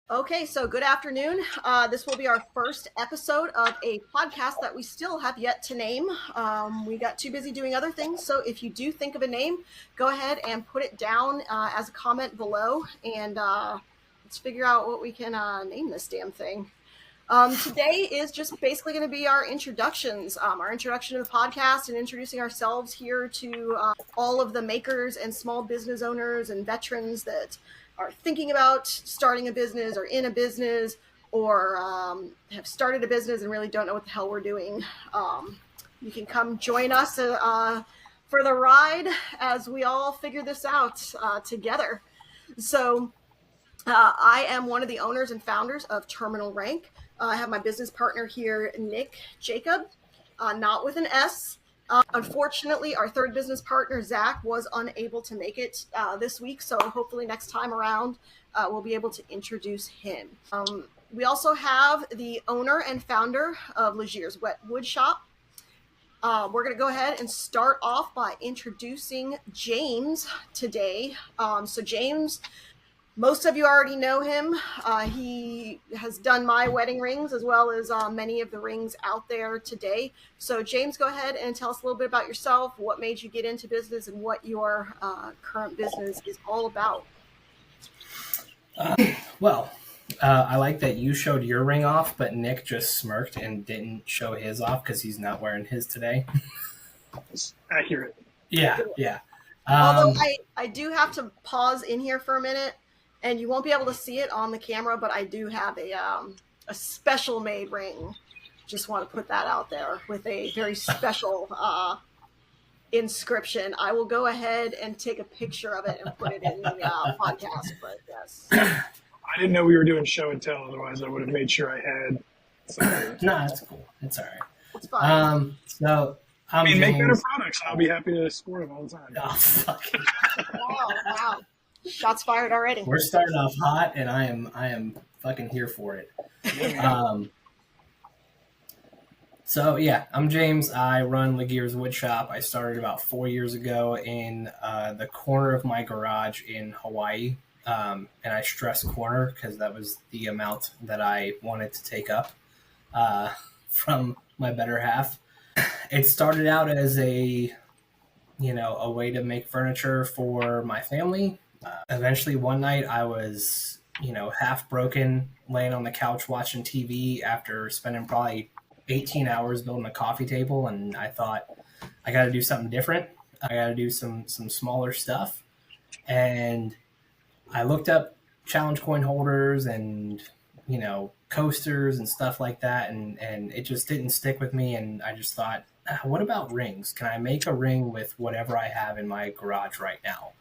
Okay, so good afternoon. This will be our first episode of a podcast that we still have yet to name. We got too busy doing other things, so if you do think of a name, go ahead and put it down as a comment below, and let's figure out what we can name this damn thing. Today is just basically going to be our introductions, our introduction to the podcast and introducing ourselves here to all of the makers and small business owners and veterans that are thinking about starting a business or in a business or have started a business and really don't know what the hell we're doing. You can come join us for the ride as we all figure this out together. So I am one of the owners and founders of Terminal Rank. I have my business partner here, Nick Jacob, not with an S. Unfortunately, our third business partner, Zach, was unable to make it this week, so hopefully next time around we'll be able to introduce him. We also have the owner and founder of Legier's Wet Wood Shop. We're going to go ahead and start off by introducing James today. So James, most of you already know him. He has done my wedding rings as well as many of the rings out there today. So James, go ahead and tell us a little bit about yourself, what made you get into business, and what your current business is all about. I like that you showed your ring off, but Nick just smirked and didn't show his off because he's not wearing his today. It's accurate. Yeah. Although I do have to pause in here for a minute. And you won't be able to see it on the camera, but I do have a special made ring. Just want to put that out there with a very special inscription. I will go ahead and take a picture of it and put it in the podcast. But yes, I didn't know we were doing show and tell. Otherwise, I would have made sure I had something. No, that's cool. It's all right. It's fine. Make better products, and I'll be happy to support them all the time. Oh, fuck. Wow. Shots fired already. We're starting off hot, and I am fucking here for it. I'm James. I run Legier's Wood Shop. I started about 4 years ago in the corner of my garage in Hawaii, and I stress corner because that was the amount that I wanted to take up from my better half. It started out as a way to make furniture for my family. Eventually one night I was, half broken, laying on the couch watching TV after spending probably 18 hours building a coffee table. And I thought, I got to do something different. I got to do some smaller stuff. And I looked up challenge coin holders and, coasters and stuff like that. And it just didn't stick with me. And I just thought, what about rings? Can I make a ring with whatever I have in my garage right now?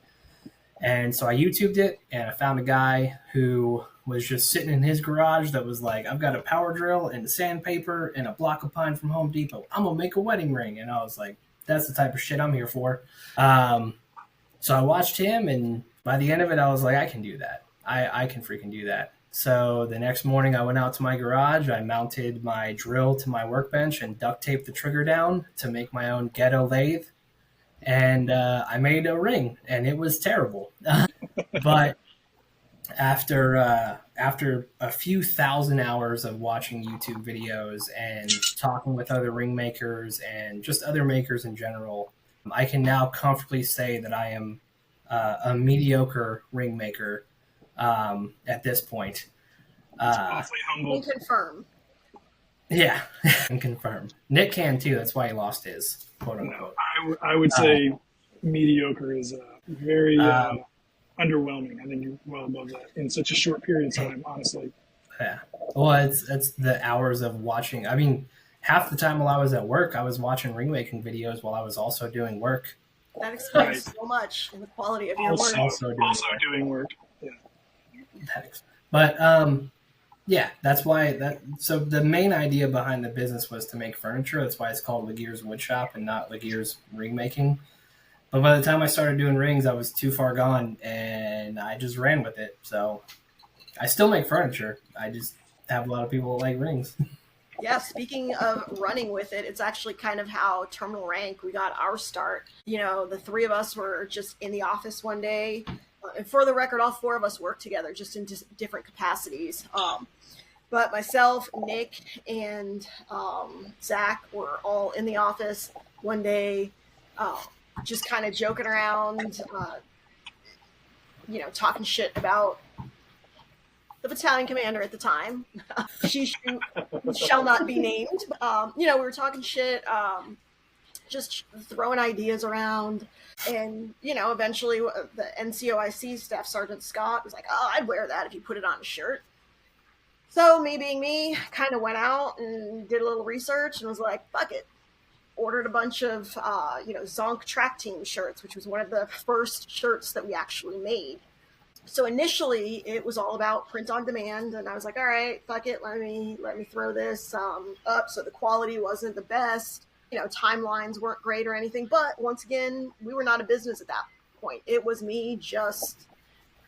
And so I YouTubed it, and I found a guy who was just sitting in his garage that was like, I've got a power drill and sandpaper and a block of pine from Home Depot. I'm going to make a wedding ring. And I was like, that's the type of shit I'm here for. So I watched him, and by the end of it, I was like, I can do that. I can freaking do that. So the next morning I went out to my garage. I mounted my drill to my workbench and duct taped the trigger down to make my own ghetto lathe. And I made a ring, and it was terrible. But after a few thousand hours of watching YouTube videos and talking with other ring makers and just other makers in general, I can now comfortably say that I am a mediocre ring maker at this point. It's awfully humble. Can confirm. Yeah, and confirm. Nick can too. That's why he lost his, quote unquote. No, I would say mediocre is very underwhelming. I think you're well above that in such a short period of time, honestly. Yeah. Well, it's the hours of watching. I mean, half the time while I was at work, I was watching ring making videos while I was also doing work. That explains so much in the quality of your work. Also doing work. Yeah. But yeah, that's why so the main idea behind the business was to make furniture. That's why it's called Legier's Wood Shop and not Legier's Ring Making. But by the time I started doing rings, I was too far gone, and I just ran with it. So I still make furniture. I just have a lot of people that like rings. Yeah, speaking of running with it, it's actually kind of how Terminal Rank, we got our start. The three of us were just in the office one day, And for the record, all 4 of us work together, just in different capacities. But myself, Nick, and Zach were all in the office one day, just kind of joking around, talking shit about the battalion commander at the time. She shall not be named. We were talking shit, just throwing ideas around. And, eventually the NCOIC Staff Sergeant Scott was like, oh, I'd wear that if you put it on a shirt. So me being me, kind of went out and did a little research and was like, fuck it. Ordered a bunch of, Zonk track team shirts, which was one of the first shirts that we actually made. So initially it was all about print on demand, and I was like, all right, fuck it. Let me throw this up. So the quality wasn't the best. Timelines weren't great or anything, but once again, we were not a business at that point. It was me just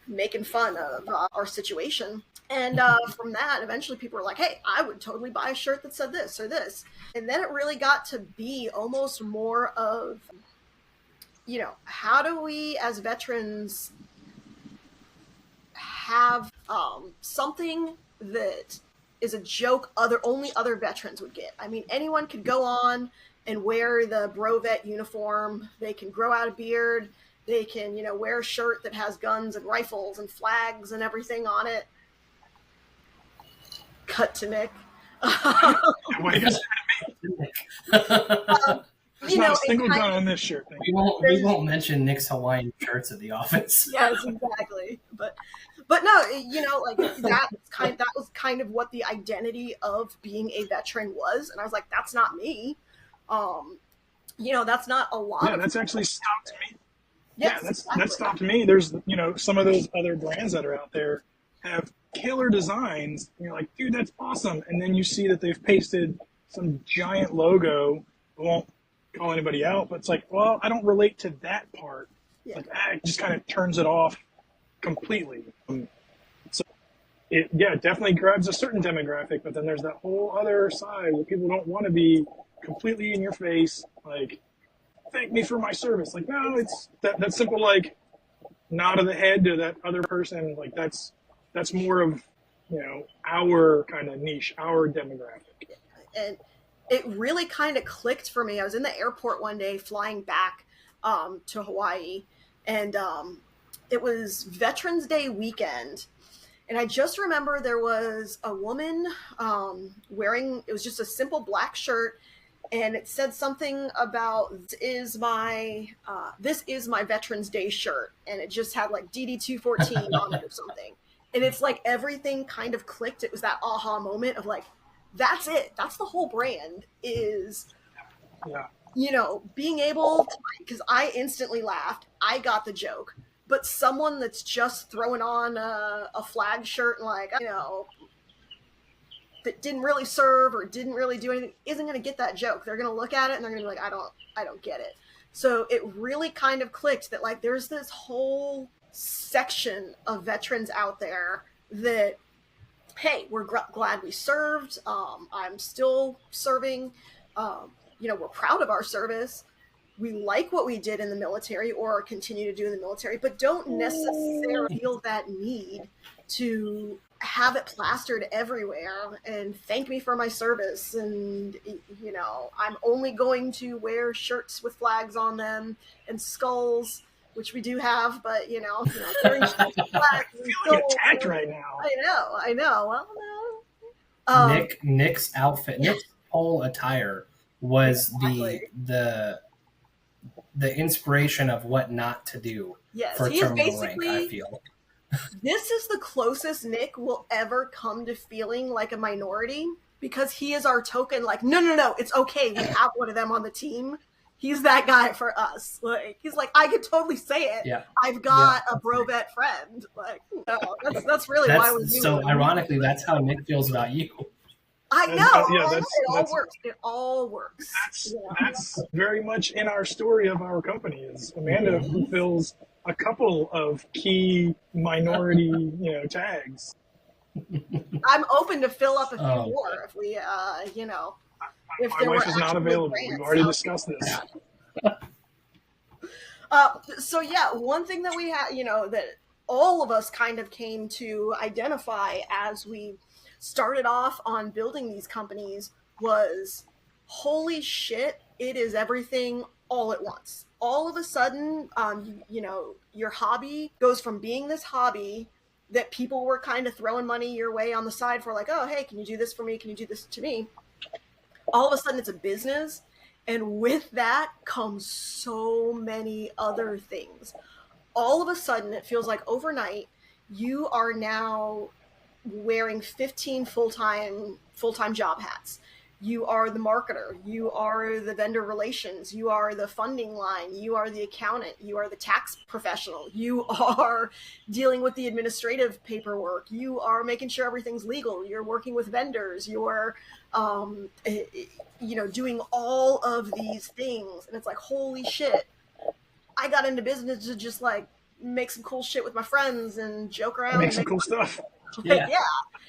making fun of our situation. And from that, eventually people were like, hey, I would totally buy a shirt that said this or this. And then it really got to be almost more of, how do we as veterans have something that is a joke only other veterans would get. I mean, anyone could go on and wear the Brovet uniform. They can grow out a beard. They can, wear a shirt that has guns and rifles and flags and everything on it. Cut to Nick. What are you guys trying to make? There's not a single gun on this shirt. We won't mention Nick's Hawaiian shirts at the office. Yes, exactly. But no, that was kind of what the identity of being a veteran was, and I was like, that's not me. That's not a lot. Yeah, that's actually stopped me. Yes, yeah, that stopped me. There's some of those other brands that are out there have killer designs, and you're like, dude, that's awesome. And then you see that they've pasted some giant logo. I won't call anybody out, but it's like, well, I don't relate to that part. Yeah. It just kind of turns it off completely. So it definitely grabs a certain demographic, but then there's that whole other side where people don't want to be completely in your face, like, thank me for my service. Like, no, it's that simple, like, nod of the head to that other person. Like, that's more of, our kind of niche, our demographic. And it really kind of clicked for me. I was in the airport one day flying back to Hawaii, and it was Veterans Day weekend. And I just remember there was a woman wearing, it was just a simple black shirt, and it said something about, this is my Veterans Day shirt. And it just had like DD-214 on it or something. And it's like everything kind of clicked. It was that aha moment of like, that's it. That's the whole brand is, being able to, because I instantly laughed. I got the joke. But someone that's just throwing on a flag shirt and like, that didn't really serve or didn't really do anything isn't going to get that joke. They're going to look at it and they're going to be like, I don't get it. So it really kind of clicked that like there's this whole section of veterans out there that, hey, we're glad we served. I'm still serving. We're proud of our service. We like what we did in the military or continue to do in the military, but don't necessarily feel that need to have it plastered everywhere and thank me for my service. And, I'm only going to wear shirts with flags on them and skulls, which we do have, but, wearing shirts with flags. I feel like attacked right now. I know. Well, no. Nick's outfit, Nick's whole attire was the inspiration of what not to do for a terminal rank, I feel. This is the closest Nick will ever come to feeling like a minority, because he is our token, like, no, it's okay. We have one of them on the team. He's that guy for us. Like, he's like, I could totally say it. Yeah. I've got a Brovet friend. Like, no, that's really why we do so it. Ironically, that's how Nick feels about you. I know. It all works. It all works. That's very much in our story of our company. Is Amanda fulfills a couple of key minority, tags. I'm open to fill up a few more if we, if my wife is not available. We've already discussed this. So yeah, one thing that we have, that all of us kind of came to identify as we started off on building these companies was, holy shit, it is everything all at once. All of a sudden, your hobby goes from being this hobby that people were kind of throwing money your way on the side for, like, oh, hey, can you do this for me? Can you do this to me? All of a sudden it's a business. And with that comes so many other things. All of a sudden, it feels like overnight, you are now wearing 15 full-time job hats. You are the marketer, you are the vendor relations, you are the funding line, you are the accountant, you are the tax professional, you are dealing with the administrative paperwork, you are making sure everything's legal, you're working with vendors, you're doing all of these things. And it's like, holy shit, I got into business to just like make some cool shit with my friends and joke around Make and some cool stuff. yeah.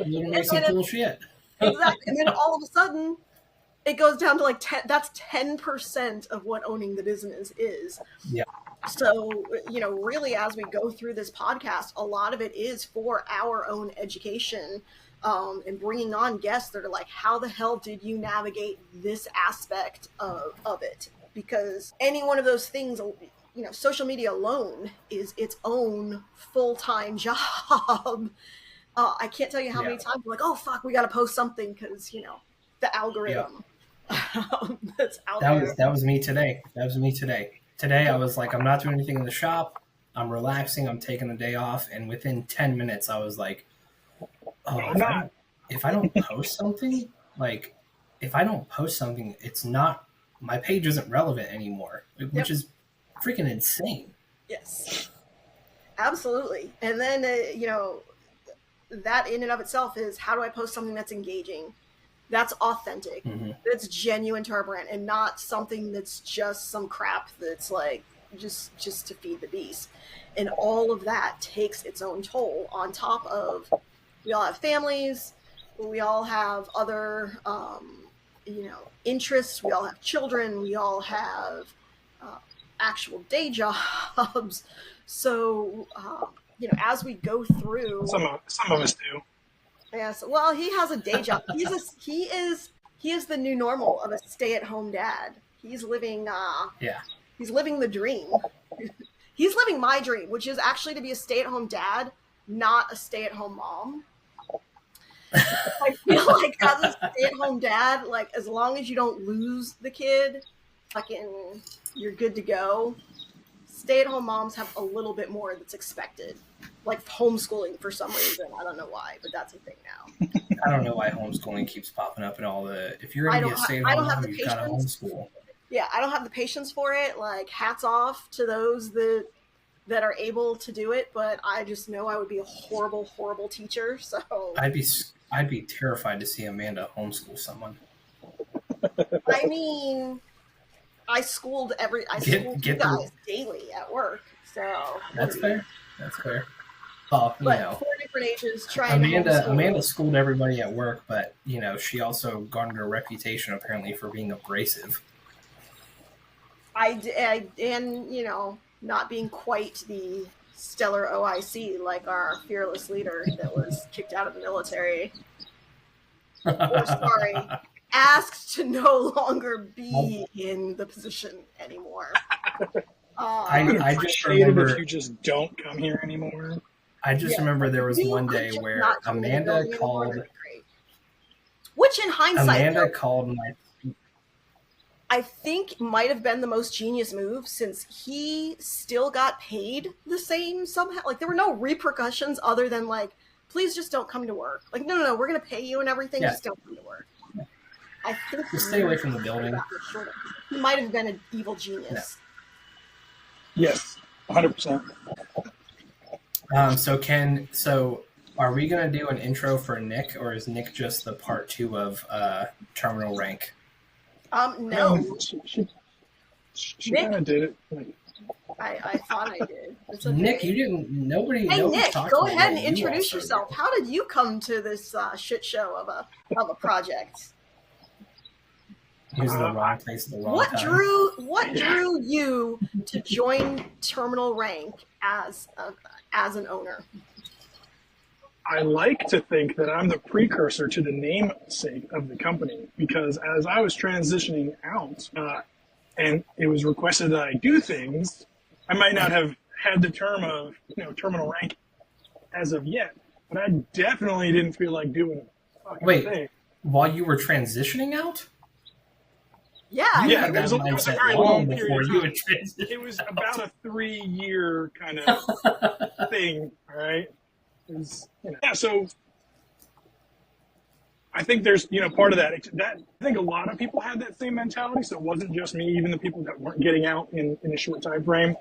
Make some cool shit. Exactly. And then all of a sudden, it goes down to like 10, that's 10% of what owning the business is. Yeah. So, really, as we go through this podcast, a lot of it is for our own education, and bringing on guests that are like, how the hell did you navigate this aspect of it? Because any one of those things, social media alone is its own full-time job. I can't tell you how many times we're like, oh, fuck, we got to post something because, the algorithm that's out there. That was me today. Today I was like, I'm not doing anything in the shop. I'm relaxing. I'm taking the day off. And within 10 minutes, I was like, oh, if I don't post something, it's not, my page isn't relevant anymore, which is freaking insane. Yes, absolutely. And then, that in and of itself is, how do I post something that's engaging, that's authentic, that's genuine to our brand, and not something that's just some crap that's like just to feed the beast. And all of that takes its own toll, on top of, we all have families, we all have other interests, we all have children, we all have actual day jobs. So as we go through, some of us do. Yes, well, he has a day job. He is the new normal of a stay-at-home dad. He's living he's living the dream. He's living my dream, which is actually to be a stay-at-home dad, not a stay-at-home mom. I feel like as a stay-at-home dad, like, as long as you don't lose the kid, fucking, you're good to go. Stay-at-home moms have a little bit more that's expected, like homeschooling for some reason. I don't know why, but that's a thing now. I don't know why homeschooling keeps popping up in all the. If you're going to be a stay-at-home mom, you've got to homeschool. Yeah, I don't have the patience for it. Like, hats off to those that are able to do it, but I just know I would be a horrible, horrible teacher. So I'd be terrified to see Amanda homeschool someone. I mean, I schooled you guys daily at work, so that's fair. Well, but 4 different ages. Amanda schooled everybody at work, but she also garnered a reputation apparently for being abrasive. And not being quite the stellar OIC like our fearless leader that was kicked out of the military. Asked to no longer be in the position anymore. I just remember if you just don't come here anymore. I just remember there was one day where Amanda called. Which, in hindsight, called my. I think might have been the most genius move, since he still got paid the same somehow. Like, there were no repercussions other than like, please just don't come to work. Like, no, we're going to pay you and everything. Yeah. Just don't come to work. I think just stay away from the building. He might have been an evil genius. Yeah. Yes, 100%. So are we going to do an intro for Nick, or is Nick just the part 2 of Terminal Rank? No. She kind of did it. I thought I did. Okay. Nick, you didn't. Nobody. Hey, Nick, go ahead and introduce yourself. How did you come to this shit show of a project? He was in the wrong place at the wrong time. What drew you to join Terminal Rank as as an owner? I like to think that I'm the precursor to the namesake of the company, because as I was transitioning out and it was requested that I do things, I might not have had the term of terminal rank as of yet, but I definitely didn't feel like doing a fucking Wait, thing. while you were transitioning out? Yeah, You Yeah, had it that was it was a mindset very long long before period of you time. would transition. It was about a 3-year kind of thing, all right? Yeah, so I think there's part of that. I think a lot of people had that same mentality, so it wasn't just me. Even the people that weren't getting out in a short time frame,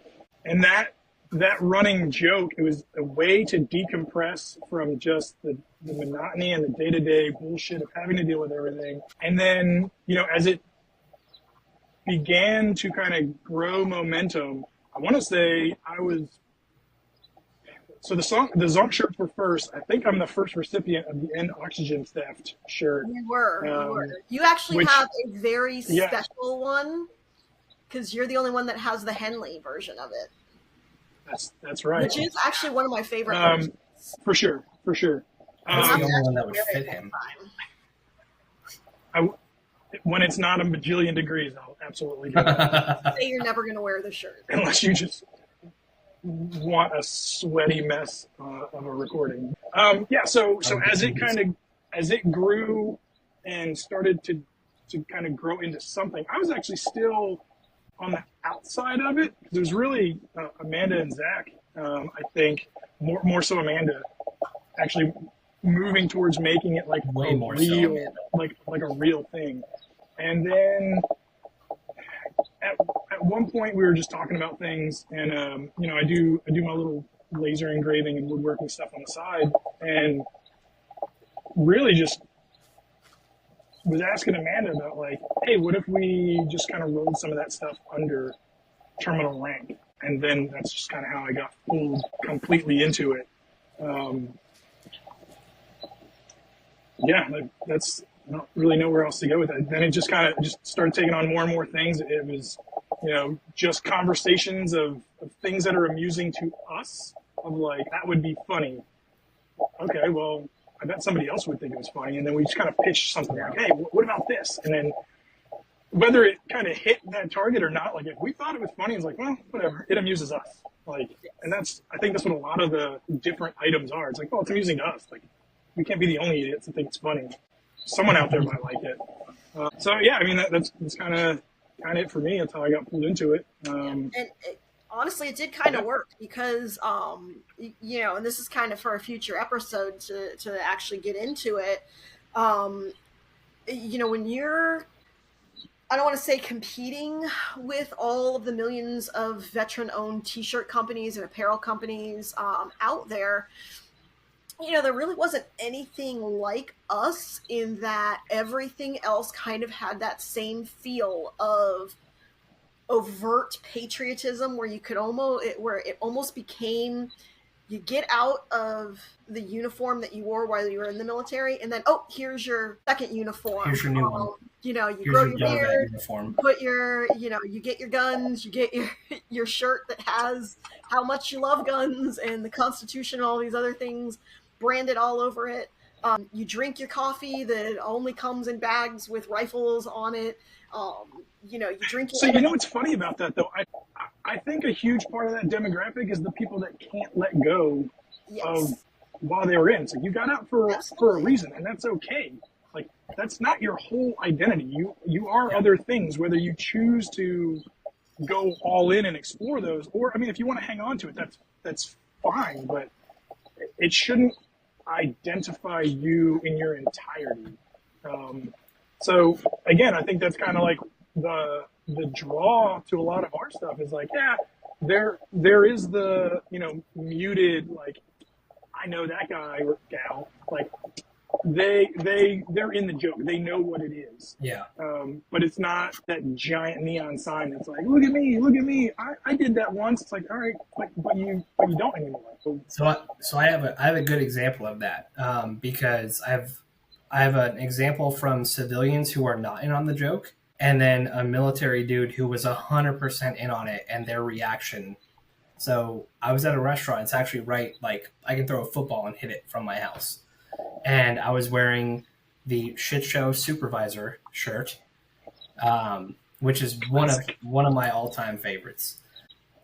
and that running joke, it was a way to decompress from just the monotony and the day-to-day bullshit of having to deal with everything. And then as it began to kind of grow momentum, I want to say so the Zonk shirts were first. I think I'm the first recipient of the End Oxygen Theft shirt. you were. You actually Which, have a very yeah, special one, because you're the only one that has the Henley version of it. that's right. Which is actually one of my favorite versions. For sure. That's the only one that would fit him. When it's not a bajillion degrees, I'll absolutely do it. Say you're never going to wear the shirt. Unless you just want a sweaty mess of a recording. So as it grew and started to kind of grow into something, I was actually still on the outside of it. It was really Amanda and Zach. I think more so Amanda, actually moving towards making it like way a more real, so, like a real thing. And then at one point we were just talking about things, and I do my little laser engraving and woodworking stuff on the side, and really just was asking Amanda about like, hey, what if we just kind of rolled some of that stuff under terminal rank? And then that's just kind of how I got pulled completely into it. That's I don't really know where else to go with it. Then it just kind of just started taking on more and more things. It was, just conversations of things that are amusing to us, of like, that would be funny. Okay, well, I bet somebody else would think it was funny. And then we just kind of pitched something like, hey, what about this? And then whether it kind of hit that target or not, like if we thought it was funny, it's like, well, whatever, it amuses us. Like, and I think that's what a lot of the different items are. It's like, well, it's amusing to us. Like, we can't be the only idiots that think it's funny. Someone out there might like it. That's kind of it for me. That's how I got pulled into it. Honestly, it did kind of work, because, and this is kind of for a future episode to actually get into it. When you're, I don't want to say competing with all of the millions of veteran-owned t-shirt companies and apparel companies out there, there really wasn't anything like us, in that everything else kind of had that same feel of overt patriotism, where you could it almost became, you get out of the uniform that you wore while you were in the military, and then, here's your second uniform. Here's your new one. You Here's grow your beard, uniform. put your, you get your guns, you get your shirt that has how much you love guns and the Constitution and all these other things branded all over it. You drink your coffee that only comes in bags with rifles on it. You drink. So what's funny about that though? I think a huge part of that demographic is the people that can't let go of while they were in. So you got out for a reason, and that's okay. Like, that's not your whole identity. You are other things, whether you choose to go all in and explore those, or if you want to hang on to it, that's fine. But it shouldn't identify you in your entirety. So again, I think that's kind of like the draw to a lot of our stuff is like, there is the muted, like, I know that guy or gal, like they're in the joke, they know what it is. But it's not that giant neon sign that's like, look at me, I did that once. It's like, all right, but you don't anymore. So I have a good example of that, because I have an example from civilians who are not in on the joke, and then a military dude who was 100% in on it, and their reaction So I was at a restaurant. It's actually right, like I can throw a football and hit it from my house. And I was wearing the shit show supervisor shirt, which is one of my all time favorites.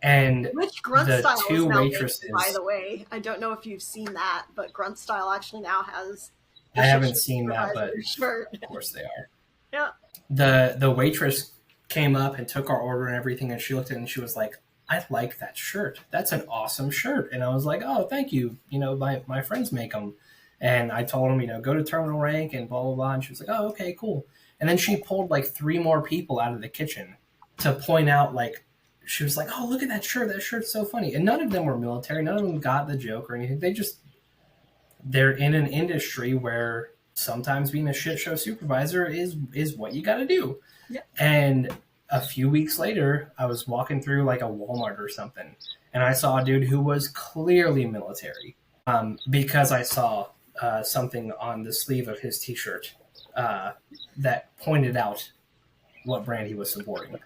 And which Grunt the Style is two now waitresses, making, by the way. I don't know if you've seen that, but Grunt Style actually now has. I haven't seen that, but shirt. Of course they are. Yeah. The waitress came up and took our order and everything, and she looked at it and she was like, I like that shirt. That's an awesome shirt. And I was like, oh, thank you. You know, my friends make them. And I told them, you know, go to terminal rank and blah, blah, blah. And she was like, oh, okay, cool. And then she pulled like 3 more people out of the kitchen to point out, like, she was like, oh, look at that shirt. That shirt's so funny. And none of them were military. None of them got the joke or anything. They're in an industry where sometimes being a shit show supervisor is what you got to do. Yeah. And a few weeks later, I was walking through like a Walmart or something, and I saw a dude who was clearly military, because I saw something on the sleeve of his T-shirt that pointed out what brand he was supporting.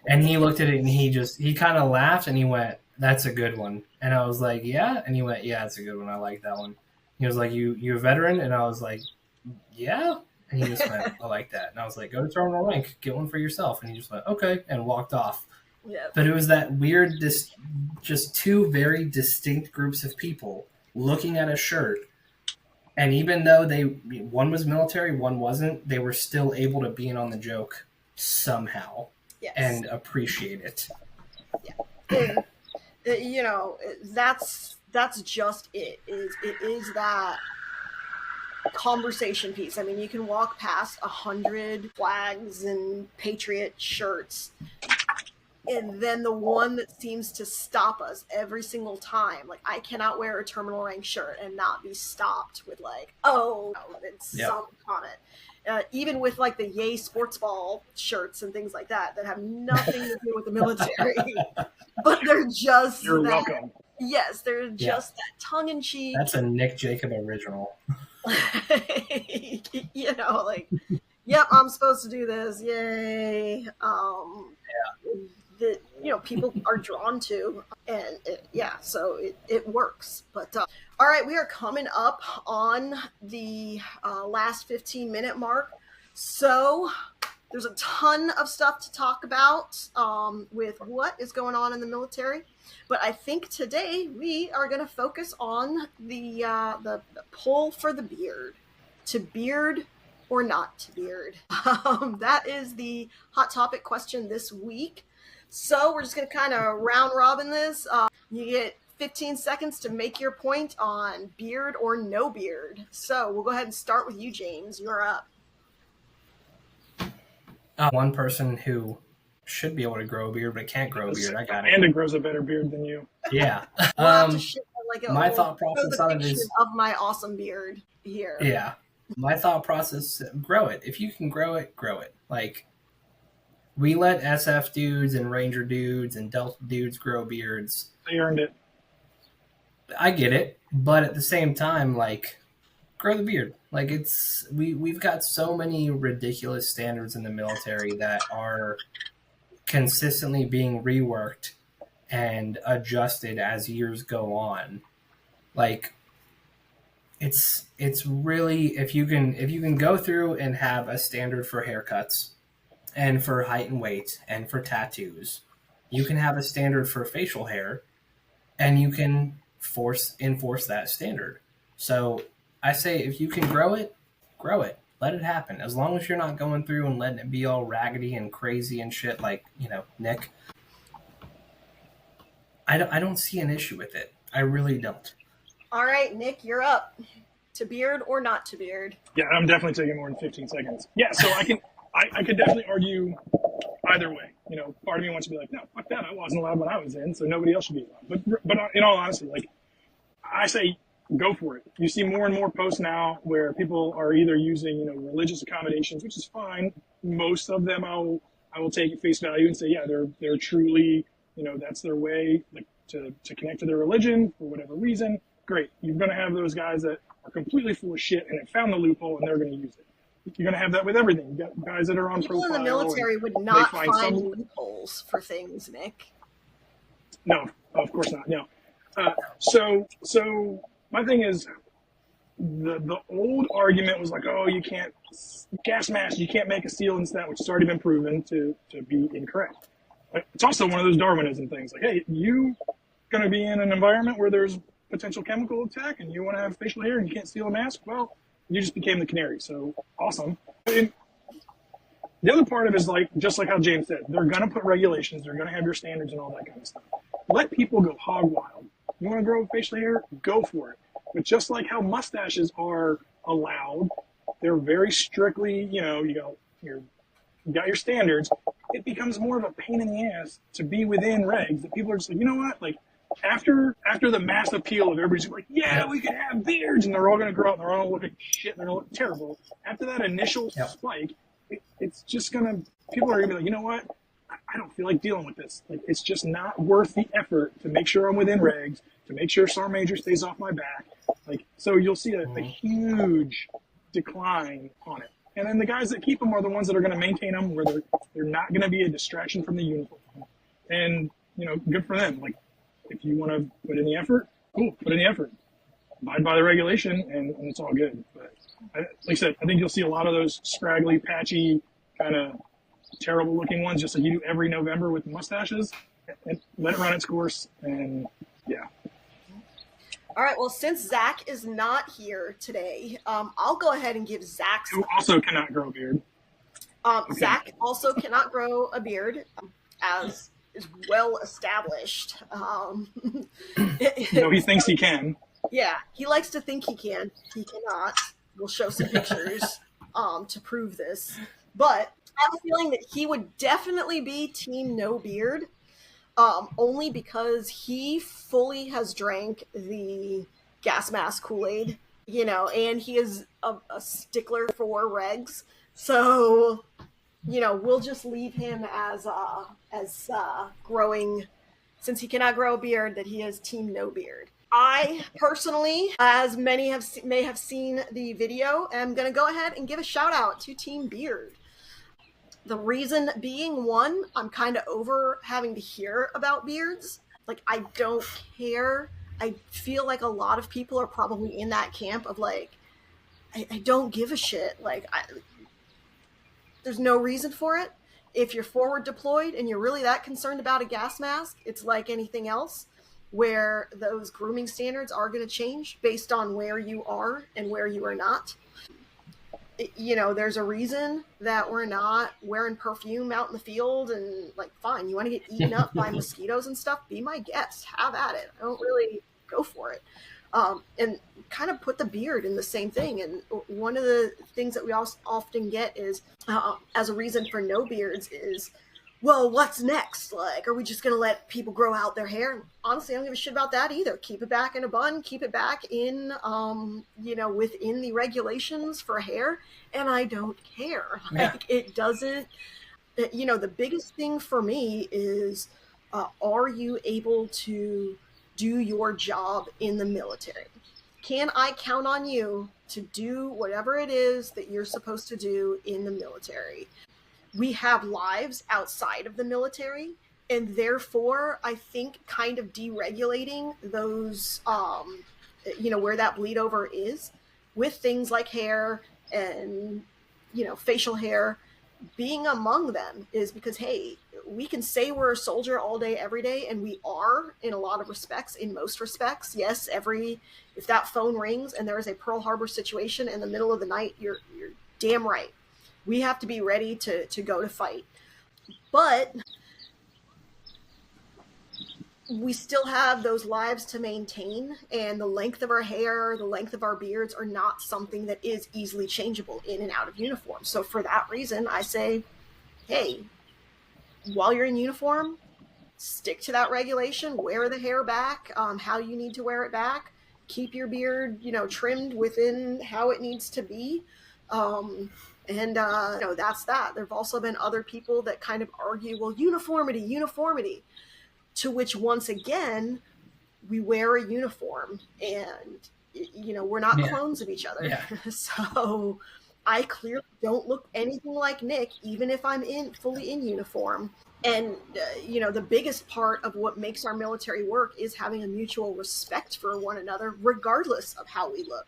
And he looked at it and he kind of laughed and he went, "That's a good one." And I was like, "Yeah." And he went, "Yeah, it's a good one. I like that one." He was like, "You a veteran?" And I was like, "Yeah." And he just went, "I like that." And I was like, "Go to terminal rank, get one for yourself." And he just went, "Okay," and walked off. Yeah. But it was that weird, just 2 very distinct groups of people looking at a shirt. And even though one was military, one wasn't, they were still able to be in on the joke somehow. Yes. And appreciate it. Yeah. You know, that's just it. It is that conversation piece. I mean, you can walk past 100 flags and patriot shirts, and then the one that seems to stop us every single time, like, I cannot wear a terminal rank shirt and not be stopped with like, oh, it's something on it. Even with like the Yay sports ball shirts and things like that have nothing to do with the military, but they're just welcome. Yes, they're just that tongue-in-cheek. That's a Nick Jacob original. You know, like, yep, I'm supposed to do this. Yay. That, you know, people are drawn to, and so it works. But all right, we are coming up on the last 15-minute mark, so there's a ton of stuff to talk about with what is going on in the military. But I think today we are going to focus on the pull for the beard. To beard or not to beard? That is the hot topic question this week. So we're just going to kind of round robin this. You get 15 seconds to make your point on beard or no beard. So we'll go ahead and start with you, James. You're up. One person who should be able to grow a beard but can't grow a beard. I got it. Amanda grows a better beard than you. Yeah. My thought process on it is of my awesome beard here. Yeah. My thought process: grow it. If you can grow it, grow it. Like, we let SF dudes and Ranger dudes and Delta dudes grow beards. They earned it. I get it, but at the same time, like, grow the beard. Like, we've got so many ridiculous standards in the military that are consistently being reworked and adjusted as years go on. Like, it's really, if you can go through and have a standard for haircuts and for height and weight and for tattoos, you can have a standard for facial hair, and you can enforce that standard. So I say, if you can grow it, let it happen. As long as you're not going through and letting it be all raggedy and crazy and shit like, you know, Nick. I don't see an issue with it. I really don't. All right, Nick, you're up. To beard or not to beard? Yeah, I'm definitely taking more than 15 seconds. Yeah, so I could definitely argue either way. You know, part of me wants to be like, no, fuck that. I wasn't allowed when I was in, so nobody else should be allowed. But in all honesty, like, I say, go for it. You see more and more posts now where people are either using, you know, religious accommodations, which is fine. Most of them I will take at face value and say, yeah, they're truly, you know, that's their way, like, to connect to their religion for whatever reason. Great. You're going to have those guys that are completely full of shit and have found the loophole and they're going to use it. You're going to have that with everything. You got guys that are on people profile. People in the military would not find loopholes for things, Nick. No, of course not. No. So my thing is, the old argument was like, oh, you can't gas mask, you can't make a seal and that, which has already been proven to be incorrect. But it's also one of those Darwinism things, like, hey, you going to be in an environment where there's potential chemical attack, and you want to have facial hair and you can't seal a mask. Well, you just became the canary. So awesome. And the other part of it is like, just like how James said, they're going to put regulations, they're going to have your standards and all that kind of stuff. Let people go hog wild. You want to grow facial hair? Go for it. But just like how mustaches are allowed, they're very strictly, you got your standards. It becomes more of a pain in the ass to be within regs that people are just like, you know what? Like, after the mass appeal of everybody's like, yeah, we can have beards, and they're all going to grow out and they're all going to look like shit and they're going to look terrible. After that initial spike, it's just going to, people are going to be like, you know what? I don't feel like dealing with this. Like, it's just not worth the effort to make sure I'm within regs, to make sure Sergeant Major stays off my back. Like, so you'll see a huge decline on it. And then the guys that keep them are the ones that are going to maintain them, where they're not going to be a distraction from the uniform. And, good for them. Like, if you want to put in the effort, cool, put in the effort. Abide by the regulation, and it's all good. But like I said, I think you'll see a lot of those scraggly, patchy, kind of terrible-looking ones, just like you do every November with mustaches, and let it run its course, and yeah. All right, well, since Zach is not here today, I'll go ahead and give Zach's... Who also cannot grow a beard. Okay. Zach also cannot grow a beard, as is well established. He thinks he can. Yeah, he likes to think he can. He cannot. We'll show some pictures to prove this. But I have a feeling that he would definitely be team no beard. Only because he fully has drank the gas mask Kool-Aid, and he is a stickler for regs. So, we'll just leave him as growing, since he cannot grow a beard, that he is team no beard. I personally, as many may have seen the video, am going to go ahead and give a shout out to Team Beard. The reason being, one, I'm kind of over having to hear about beards. Like, I don't care. I feel like a lot of people are probably in that camp of like, I don't give a shit. Like, there's no reason for it. If you're forward deployed and you're really that concerned about a gas mask, it's like anything else, where those grooming standards are going to change based on where you are and where you are not. There's a reason that we're not wearing perfume out in the field, and like, fine, you want to get eaten up by mosquitoes and stuff, be my guest, have at it. I don't really go for it. And kind of put the beard in the same thing. And one of the things that we often get is, as a reason for no beards is, well, what's next? Like, are we just going to let people grow out their hair? Honestly, I don't give a shit about that either. Keep it back in a bun, keep it back in, within the regulations for hair. And I don't care. Like, it doesn't, the biggest thing for me is, are you able to do your job in the military? Can I count on you to do whatever it is that you're supposed to do in the military? We have lives outside of the military, and therefore I think kind of deregulating those, where that bleed over is with things like hair and, facial hair being among them, is because, hey, we can say we're a soldier all day, every day, and we are in a lot of respects, in most respects. Yes, if that phone rings and there is a Pearl Harbor situation in the middle of the night, you're damn right. We have to be ready to go to fight. But we still have those lives to maintain, and the length of our hair, the length of our beards are not something that is easily changeable in and out of uniform. So for that reason, I say, hey, while you're in uniform, stick to that regulation, wear the hair back, how you need to wear it back, keep your beard, trimmed within how it needs to be. That's that. There have also been other people that kind of argue, well, uniformity, to which, once again, we wear a uniform, and, we're not clones of each other. Yeah. So I clearly don't look anything like Nick, even if I'm fully in uniform. And the biggest part of what makes our military work is having a mutual respect for one another, regardless of how we look.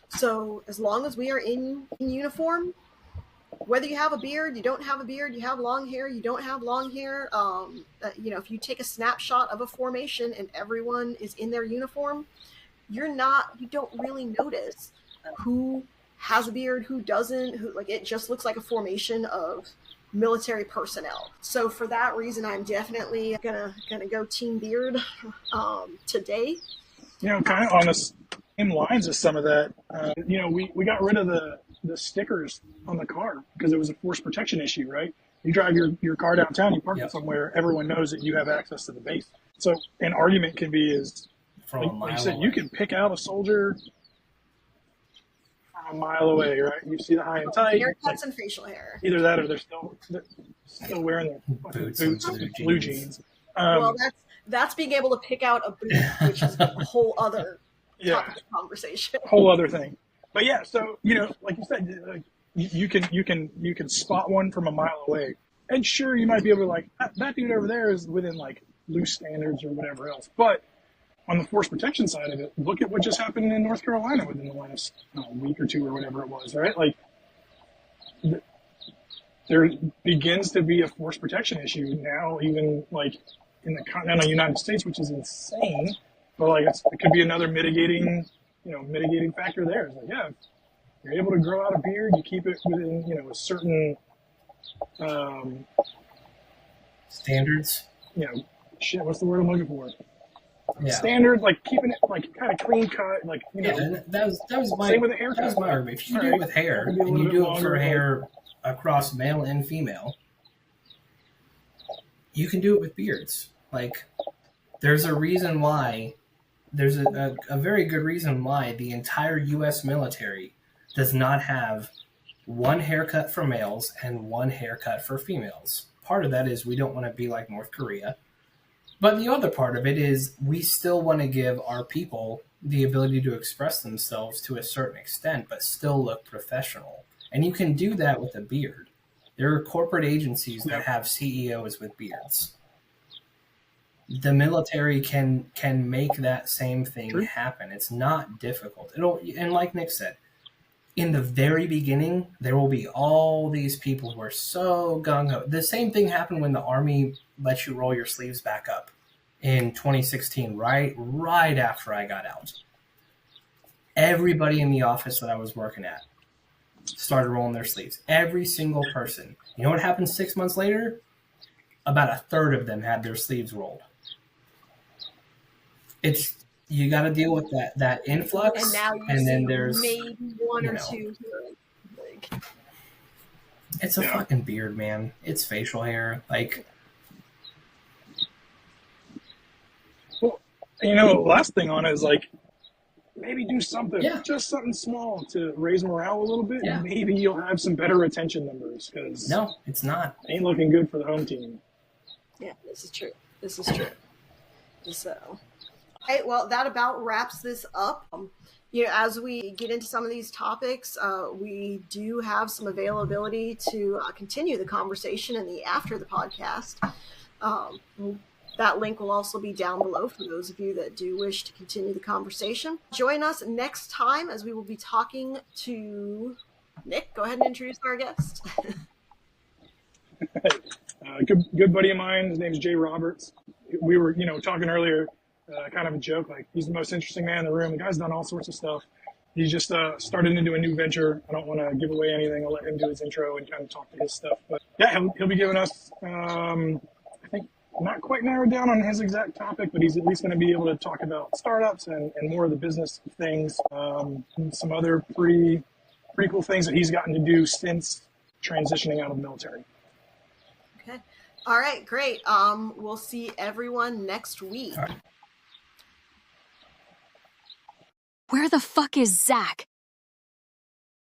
So as long as we are in uniform, whether you have a beard, you don't have a beard, you have long hair, you don't have long hair, if you take a snapshot of a formation and everyone is in their uniform, you don't really notice who has a beard, who doesn't, it just looks like a formation of military personnel. So for that reason, I'm definitely gonna go team beard today. Kind of on the same lines as some of that, we got rid of the stickers on the car because it was a force protection issue, right? You drive your car downtown, you park it somewhere, everyone knows that you have access to the base. So an argument can be is, like you said, you can pick out a soldier from a mile away, right? You see the high and tight. Haircuts and facial hair. Either that or they're still wearing their boots and blue jeans. Well, that's being able to pick out a boot, which is a whole other topic of conversation. Whole other thing. But yeah, so like you said, you can spot one from a mile away, and sure, you might be able to that dude over there is within loose standards or whatever else. But on the force protection side of it, look at what just happened in North Carolina within the last week or two or whatever it was, right? There begins to be a force protection issue now, even in the continental United States, which is insane. But it could be another mitigating factor there. It's you're able to grow out a beard, you keep it within a certain standards. What's the word I'm looking for? Yeah. Standard, keeping it kind of clean cut, that was my same with the haircut. That was my argument. If you do it with hair and you do it for hair across male and female, you can do it with beards. There's a reason why. There's a very good reason why the entire U.S. military does not have one haircut for males and one haircut for females. Part of that is we don't want to be like North Korea. But the other part of it is we still want to give our people the ability to express themselves to a certain extent, but still look professional. And you can do that with a beard. There are corporate agencies that have CEOs with beards. The military can make that same thing happen. It's not difficult. And like Nick said, in the very beginning, there will be all these people who are so gung-ho. The same thing happened when the Army let you roll your sleeves back up in 2016, right after I got out. Everybody in the office that I was working at started rolling their sleeves. Every single person. You know what happened 6 months later? About a third of them had their sleeves rolled. You got to deal with that influx, and now then there's maybe one or two. It's a fucking beard, man. It's facial hair. Well, last thing on it is maybe do something, just something small to raise morale a little bit, and maybe you'll have some better retention numbers. Because no, it's not. Ain't looking good for the home team. Yeah, this is true. So. Okay, well, that about wraps this up. As we get into some of these topics, we do have some availability to continue the conversation after the podcast. That link will also be down below for those of you that do wish to continue the conversation. Join us next time as we will be talking to Nick. Go ahead and introduce our guest. Good buddy of mine. His name's Jay Roberts. We were, talking earlier. Kind of a joke, he's the most interesting man in the room. The guy's done all sorts of stuff. He's just started into a new venture. I don't want to give away anything. I'll let him do his intro and kind of talk to his stuff. But yeah, he'll be giving us, I think, not quite narrowed down on his exact topic, but he's at least going to be able to talk about startups and more of the business things, and some other pretty cool things that he's gotten to do since transitioning out of the military. Okay. All right, great. We'll see everyone next week. Where the fuck is Zach?